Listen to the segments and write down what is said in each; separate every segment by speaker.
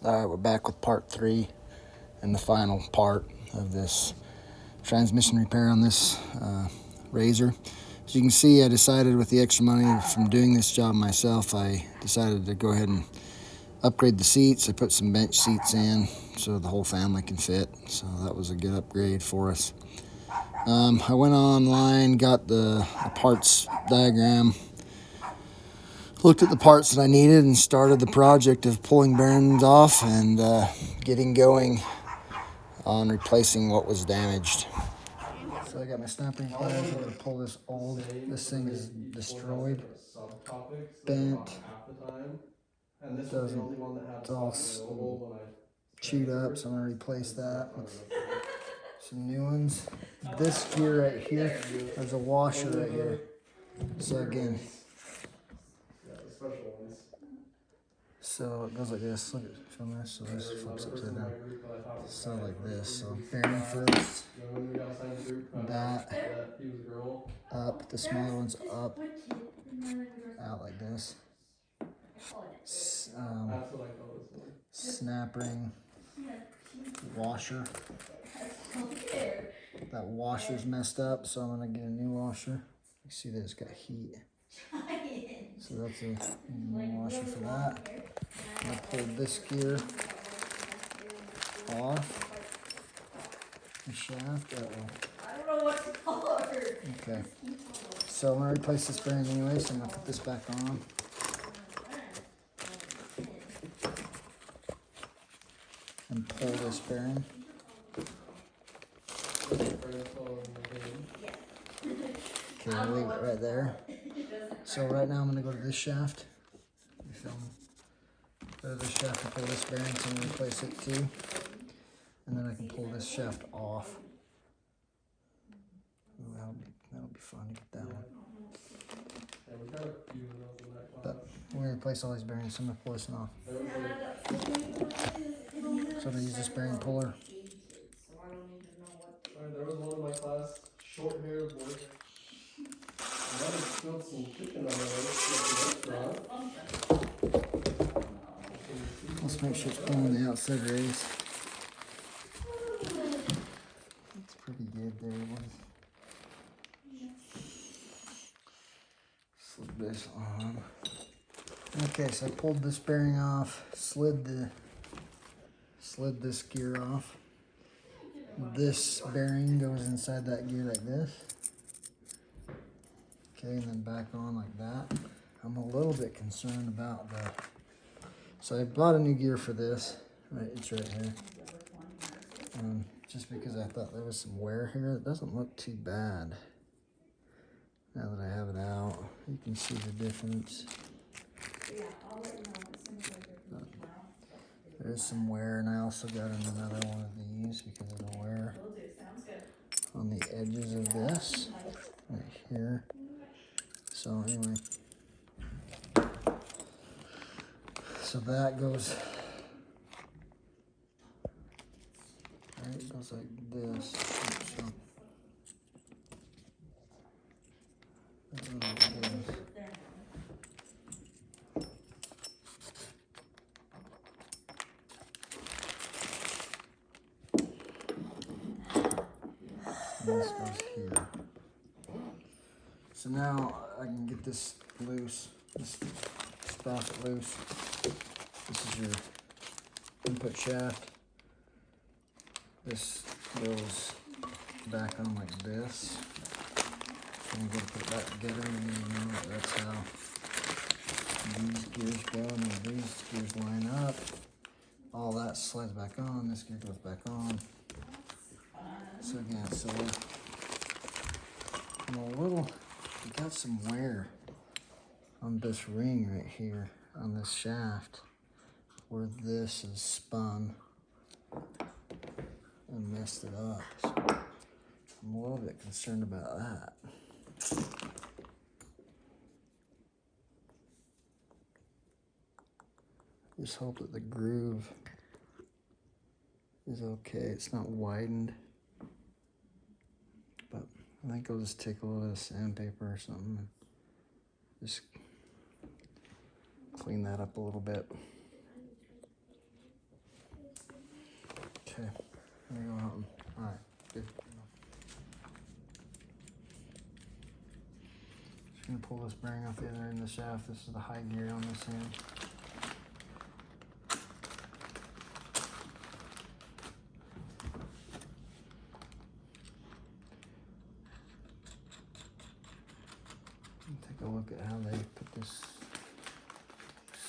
Speaker 1: Alright, we're back with part 3 and the final part of this transmission repair on this Razor. As you can see, I decided with the extra money from doing this job myself, I decided to go ahead and upgrade the seats. I put some bench seats in so the whole family can fit, so that was a good upgrade for us. I went online, got the parts diagram, looked at the parts that I needed, and started the project of pulling bearings off and getting going on replacing what was damaged. So I got my snapping pliers. I'm going to pull this old. This thing is destroyed, bent, doesn't. It's all chewed up, so I'm going to replace that with some new ones. This gear right here, there's a washer right here. So again, so it goes like this. Look at from this. So this flips upside down. So like this. So bearing first. That up. The smaller one's up. Out like this. Snap ring. Washer. That washer's messed up, so I'm gonna get a new washer. You see that it's got heat. So that's a new washer for that. I'm gonna pull this gear off the shaft. I don't know what color. Okay. So I'm gonna replace this bearing anyway, so I'm gonna put this back on. And pull this bearing. Okay, I'll leave it right there. So right now I'm gonna go to this shaft. Go to this shaft and pull this bearing, so I'm gonna replace it too. And then I can pull this shaft off. Ooh, that'll be fun to get that one. But we're gonna replace all these bearings, so I'm gonna pull this one off. So I'm gonna use this bearing puller. There was one in my class, short-haired boy. I might have spilled some chicken on the restaurant. Let's make sure it's pulling the outside race. That's pretty good there. Slip this on. Okay, so I pulled this bearing off, slid this gear off. This bearing goes inside that gear like this. Okay, and then back on like that. I'm a little bit concerned about the... So I bought a new gear for this. Right, it's right here. Just because I thought there was some wear here. It doesn't look too bad. Now that I have it out, you can see the difference. There's some wear, and I also got another one of these because of the wear on the edges of this right here. So anyway, so that goes right. It goes like this. So, and this goes here. So now I can get this loose, this sprocket loose. This is your input shaft. This goes back on like this. So I'm gonna put it back together, and you know that's how these gears go, and when these gears line up, all that slides back on, this gear goes back on. So again, so I'm a little, we got some wear on this ring right here, on this shaft, where this is spun and messed it up. So I'm a little bit concerned about that. Just hope that the groove is okay. It's not widened. But I think I'll just take a little bit of sandpaper or something and just clean that up a little bit. Okay, there you go, Elton. All right, good. Just gonna pull this bearing off the other end of the shaft. This is the high gear on this end. Take a look at how they put this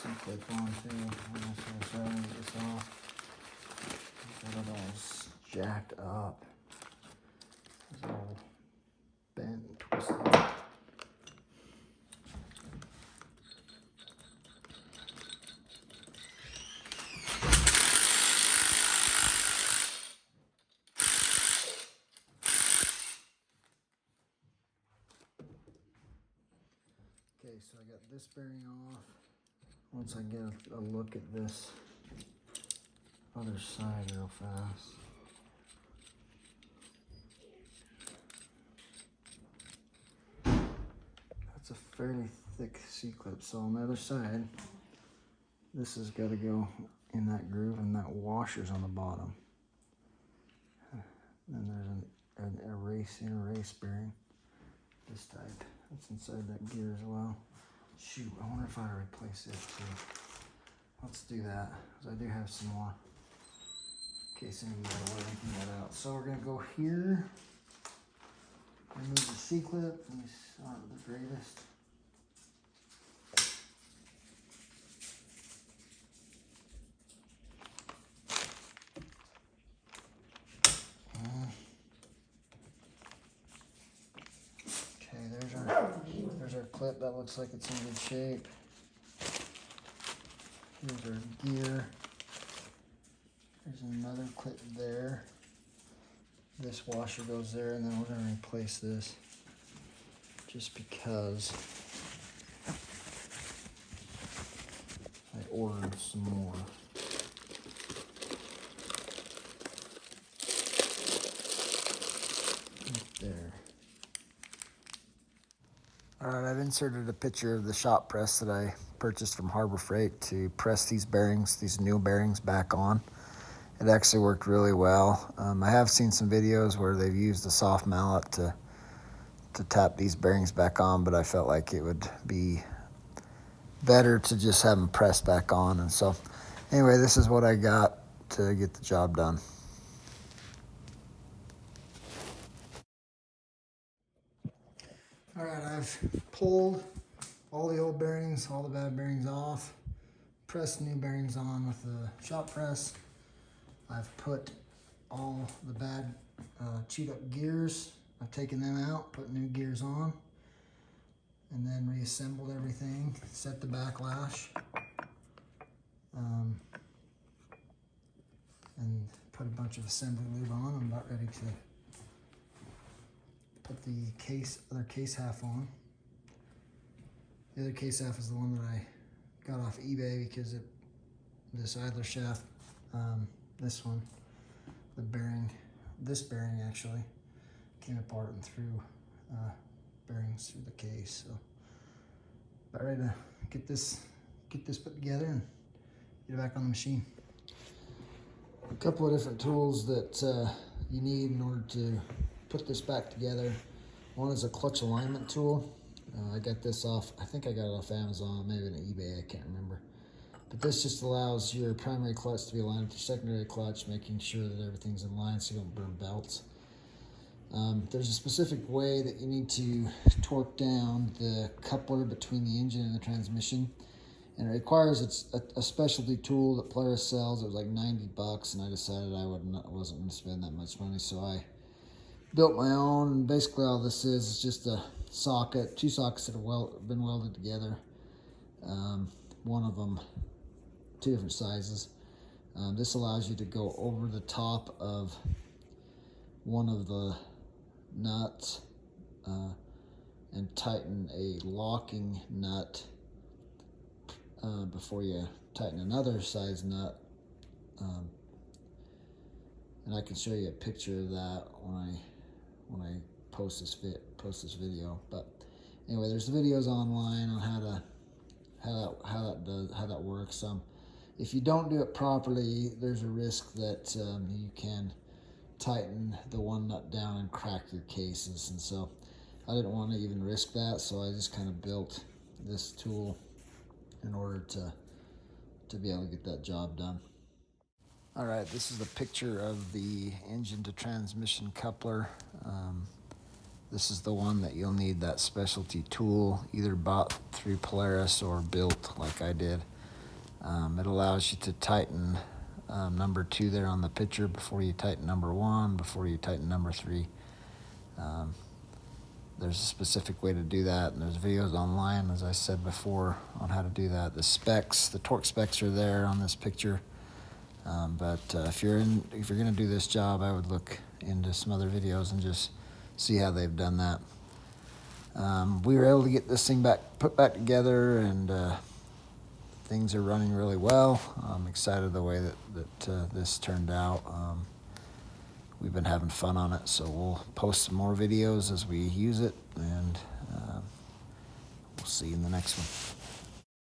Speaker 1: C-clip on too. I'm just gonna show you this off. Got it all jacked up. It's all bent and twisted. Okay, so I got this bearing off. Once I get a look at this other side real fast. That's a fairly thick C-clip. So on the other side, this has got to go in that groove, and that washer's on the bottom. Then there's an inner race bearing, this type. That's inside that gear as well. Shoot, I wonder if I replace this too. Let's do that, because I do have some more. In case anybody can get out. So we're gonna go here. Remove the C-clip. These aren't the greatest. Okay, there's our clip. That looks like it's in good shape. Here's our gear. There's another clip there. This washer goes there, and then we're gonna replace this just because I ordered some more. Right there. All right, I've inserted a picture of the shop press that I purchased from Harbor Freight to press these bearings, these new bearings back on. It actually worked really well. I have seen some videos where they've used a soft mallet to tap these bearings back on, but I felt like it would be better to just have them pressed back on. And so anyway, this is what I got to get the job done. All right, I've pulled all the old bearings, all the bad bearings off, pressed new bearings on with the shop press. I've put all the bad chewed up gears, I've taken them out, put new gears on, and then reassembled everything, set the backlash, and put a bunch of assembly lube on. I'm about ready to put the other case half on. The other case half is the one that I got off eBay because this idler shaft, this one, this bearing actually came apart and threw bearings through the case. So about ready to get this put together and get it back on the machine. A couple of different tools that you need in order to put this back together. One is a clutch alignment tool. I got this off, I think I got it off Amazon, maybe on eBay, I can't remember. But this just allows your primary clutch to be aligned with your secondary clutch, making sure that everything's in line so you don't burn belts. There's a specific way that you need to torque down the coupler between the engine and the transmission. And it requires a specialty tool that Polaris sells. It was like 90 bucks, and I decided I wasn't going to spend that much money, so I built my own. And basically all this is just a socket, two sockets that have been welded together. One of them, two different sizes. This allows you to go over the top of one of the nuts and tighten a locking nut before you tighten another size nut. And I can show you a picture of that when I post this video. But anyway, there's videos online on how that works. if you don't do it properly, there's a risk that you can tighten the one nut down and crack your cases. And so I didn't want to even risk that, so I just kind of built this tool in order to be able to get that job done. All right, this is a picture of the engine to transmission coupler. This is the one that you'll need that specialty tool, either bought through Polaris or built like I did. It allows you to tighten number 2 there on the picture before you tighten number 1, before you tighten number 3. There's a specific way to do that, and there's videos online, as I said before, on how to do that. The specs, the torque specs are there on this picture. But if you're going to do this job, I would look into some other videos and just see how they've done that. We were able to get this thing put back together, and things are running really well. I'm excited the way that this turned out. We've been having fun on it, so we'll post some more videos as we use it, and we'll see you in the next one.